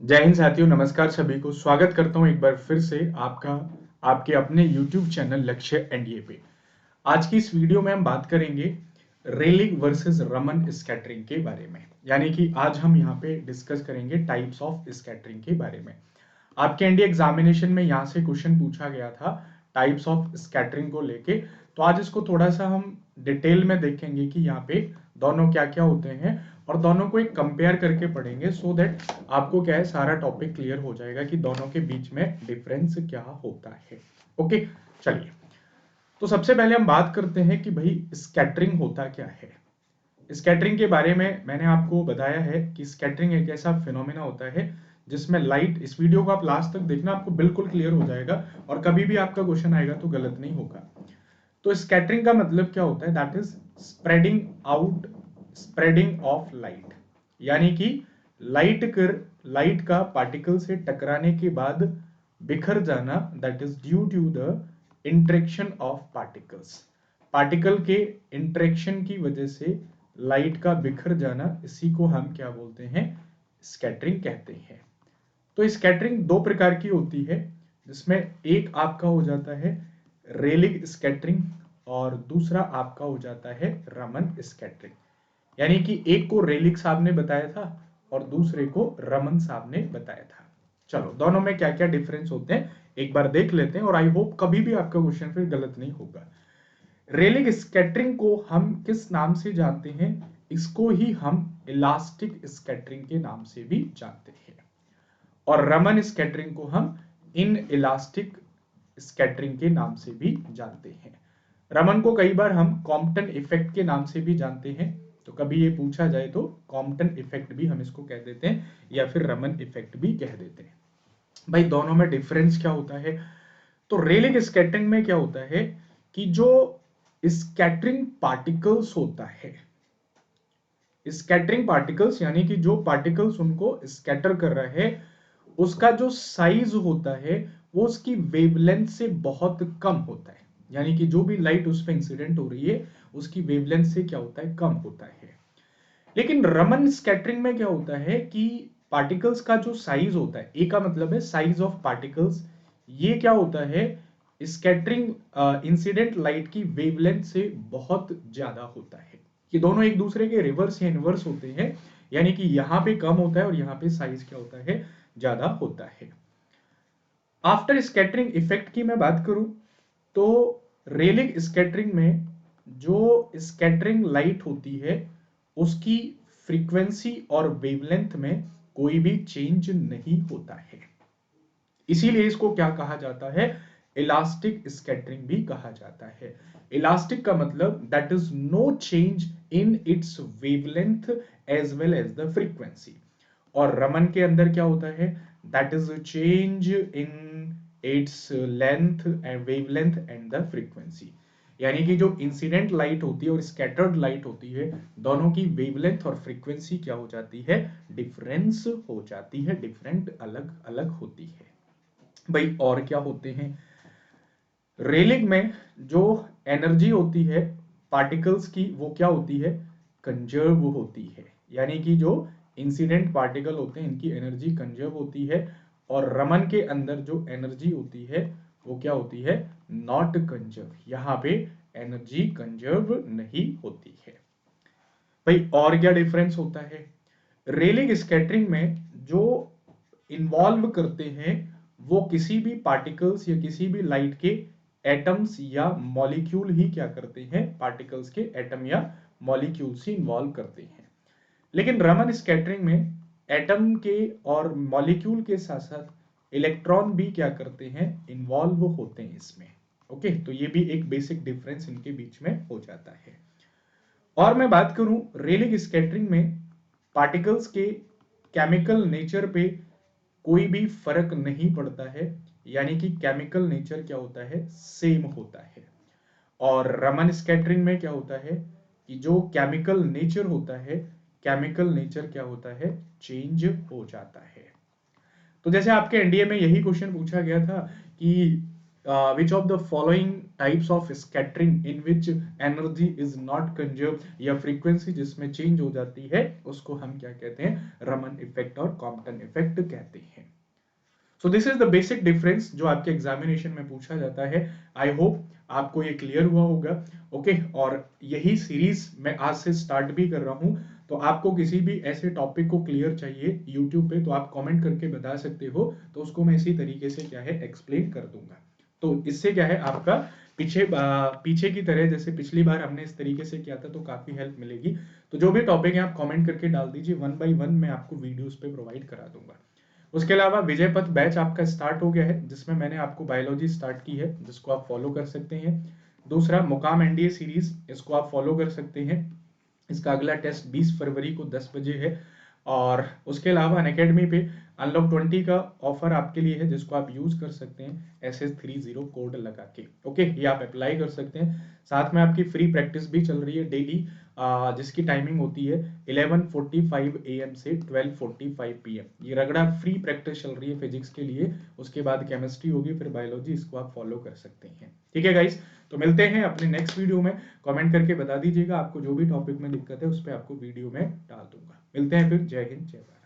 जय हिंद साथियों, नमस्कार सभी को। स्वागत करता हूं एक बार फिर से आपके अपने YouTube चैनल लक्ष्य एनडीए पे। आज की इस वीडियो में हम बात करेंगे रेलिग वर्सेस रमन स्कैटरिंग के बारे में। यानी कि आज हम यहाँ पे डिस्कस करेंगे टाइप्स ऑफ स्कैटरिंग के बारे में। आपके एनडीए एग्जामिनेशन में यहाँ से क्वेश्चन पूछा गया था टाइप्स ऑफ स्कैटरिंग को लेके। तो आज इसको थोड़ा सा हम डिटेल में देखेंगे कि यहाँ पे दोनों क्या क्या होते हैं और दोनों को एक कंपेयर करके पढ़ेंगे सो दैट आपको क्या है सारा टॉपिक क्लियर हो जाएगा कि दोनों के बीच में डिफरेंस क्या होता है। ओके, चलिए। तो सबसे पहले हम बात करते हैं कि भाई स्कैटरिंग होता क्या है। स्कैटरिंग के बारे में मैंने आपको बताया है कि स्कैटरिंग एक ऐसा फिनोमेना होता है जिसमें लाइट, इस वीडियो को आप लास्ट तक देखना, आपको बिल्कुल क्लियर हो जाएगा और कभी भी आपका क्वेश्चन आएगा तो गलत नहीं होगा। तो स्कैटरिंग का मतलब क्या होता है? That is spreading out, spreading of light. यानी कि लाइट का पार्टिकल से टकराने के बाद बिखर जाना, that is due to the interaction of particles. Particle के इंटरेक्शन की वजह से लाइट का बिखर जाना, इसी को हम क्या बोलते हैं? स्कैटरिंग कहते हैं। तो स्कैटरिंग दो प्रकार की होती है, जिसमें एक आपका हो जाता है रेलिग स्कैटरिंग और दूसरा आपका हो जाता है रमन स्कैटरिंग। यानी कि एक को रेलिग साहब ने बताया था और दूसरे को रमन साहब ने बताया था। चलो, दोनों में क्या क्या डिफरेंस होते हैं एक बार देख लेते हैं और आई होप कभी भी आपका क्वेश्चन फिर गलत नहीं होगा। रेलिग स्कैटरिंग को हम किस नाम से जानते हैं? इसको ही हम इलास्टिक स्कैटरिंग के नाम से भी जानते हैं और रमन स्कैटरिंग को हम इन इलास्टिक स्कैटरिंग के नाम से भी जानते हैं। रमन को कई बार हम कॉम्पटन इफेक्ट के नाम से भी जानते हैं। तो कभी ये पूछा जाए तो कॉम्पटन इफेक्ट भी हम इसको कह देते हैं या फिर रमन इफेक्ट भी कह देते हैं। भाई दोनों में डिफरेंस क्या होता है? तो रेलिग स्कैटरिंग में क्या होता है कि जो स्कैटरिंग पार्टिकल्स होता है, स्कैटरिंग पार्टिकल्स यानी कि जो पार्टिकल्स उनको स्कैटर कर रहे हैं, उसका जो साइज होता है वो उसकी वेवलेंथ से बहुत कम होता है। यानी कि जो भी लाइट उस पर इंसिडेंट हो रही है उसकी वेवलेंथ से क्या होता है? कम होता है। लेकिन रमन स्कैटरिंग में क्या होता है कि पार्टिकल्स का जो साइज होता है, ए का मतलब है साइज ऑफ पार्टिकल्स, ये क्या होता है? स्कैटरिंग इंसिडेंट लाइट की वेवलेंथ से बहुत ज्यादा होता है। ये दोनों एक दूसरे के रिवर्स या इनवर्स होते हैं। यानी कि यहां पे कम होता है और यहां पे साइज क्या होता है? ज्यादा होता है। आफ्टर स्कैटरिंग इफेक्ट की मैं बात करूं तो रेलिग स्कैटरिंग में जो स्कैटरिंग लाइट होती है उसकी फ्रीक्वेंसी और वेवलेंथ में कोई भी चेंज नहीं होता है। इसीलिए इसको क्या कहा जाता है? इलास्टिक स्कैटरिंग भी कहा जाता है। इलास्टिक का मतलब that is no change in its wavelength as well as the frequency. और रमन के अंदर क्या होता है? That is change in its length and wavelength and the frequency. यानी कि जो इंसिडेंट लाइट होती है और स्कैटर्ड लाइट होती है, दोनों की वेवलेंथ और फ्रीक्वेंसी क्या हो जाती है? डिफरेंस हो जाती है, डिफरेंट, अलग अलग होती है। भाई और क्या होते हैं? रेलिंग में जो एनर्जी होती है पार्टिकल्स की, वो क्या होती है? कंजर्व होती है। यानी कि जो इंसिडेंट पार्टिकल होते हैं इनकी एनर्जी कंजर्व होती है और रमन के अंदर जो एनर्जी होती है वो क्या होती है? Not conserve. यहाँ पे एनर्जी कंजर्व नहीं होती है। भाई और क्या डिफरेंस होता है? रेलिंग स्कैटरिंग में जो इन्वॉल्व करते हैं वो किसी भी पार्टिकल्स या किसी भी लाइट के एटम्स या मॉलिक्यूल ही क्या करते हैं? पार्टिकल्स के एटम या मॉलिक्यूल से इन्वॉल्व करते हैं। लेकिन रमन स्कैटरिंग में एटम के और मॉलिक्यूल के साथ साथ इलेक्ट्रॉन भी क्या करते हैं? इन्वॉल्व होते हैं इसमें। ओके, तो ये भी एक बेसिक डिफरेंस इनके बीच में हो जाता है। और मैं बात करूं रेलिंग स्कैटरिंग में पार्टिकल्स के केमिकल नेचर पे कोई भी फर्क नहीं पड़ता है। यानी कि केमिकल नेचर क्या होता है? सेम होता है। और रमन स्कैटरिंग में क्या होता है कि जो केमिकल नेचर होता है, केमिकल नेचर क्या होता है? चेंज हो जाता है। तो जैसे आपके एनडीए में यही क्वेश्चन पूछा गया था कि which of the following types of scattering in which energy is not conserve, या फ्रीक्वेंसी जिसमें चेंज हो जाती है उसको हम क्या कहते हैं, रमन इफेक्ट और कॉम्पटन इफेक्ट कहते हैं। So this is the basic difference जो आपके एग्जामिनेशन में पूछा जाता है। आई होप आपको ये क्लियर हुआ होगा। ओके, और यही सीरीज मैं आज से स्टार्ट भी कर रहा हूं, तो आपको किसी भी ऐसे टॉपिक को क्लियर चाहिए यूट्यूब पे तो आप कमेंट करके बता सकते हो, तो उसको मैं इसी तरीके से क्या है एक्सप्लेन कर दूंगा। तो इससे क्या है आपका पीछे की तरह जैसे पिछली बार हमने इस तरीके से किया था तो काफी हेल्प मिलेगी। तो जो भी टॉपिक है आप कमेंट करके डाल दीजिए, 1 बाय 1 मैं आपको वीडियोस पे प्रोवाइड करा दूंगा। उसके अलावा विजय पथ बैच आपका स्टार्ट हो गया है, जिसमें मैंने आपको बायोलॉजी स्टार्ट की है, जिसको आप फॉलो कर सकते हैं। दूसरा मुकाम एनडीए सीरीज, इसको आप फॉलो कर सकते हैं। इसका अगला टेस्ट 20 फरवरी को 10 बजे है। और उसके अलावा अनअकैडमी पे अनलॉक 20 का ऑफर आपके लिए है, जिसको आप यूज कर सकते हैं SS30 कोड लगा के। ओके, ये आप अप्लाई कर सकते हैं। साथ में आपकी फ्री प्रैक्टिस भी चल रही है डेली, जिसकी टाइमिंग होती है 11:45 AM से 12:45 PM। ये रगड़ा फ्री प्रैक्टिस चल रही है फिजिक्स के लिए। उसके बाद केमिस्ट्री होगी, फिर बायोलॉजी, इसको आप फॉलो कर सकते हैं। ठीक है गाइस, तो मिलते हैं अपने नेक्स्ट वीडियो में। कमेंट करके बता दीजिएगा आपको जो भी टॉपिक में दिक्कत है, उस पर आपको वीडियो में डाल दूंगा। मिलते हैं फिर। जय हिंद, जय भारत।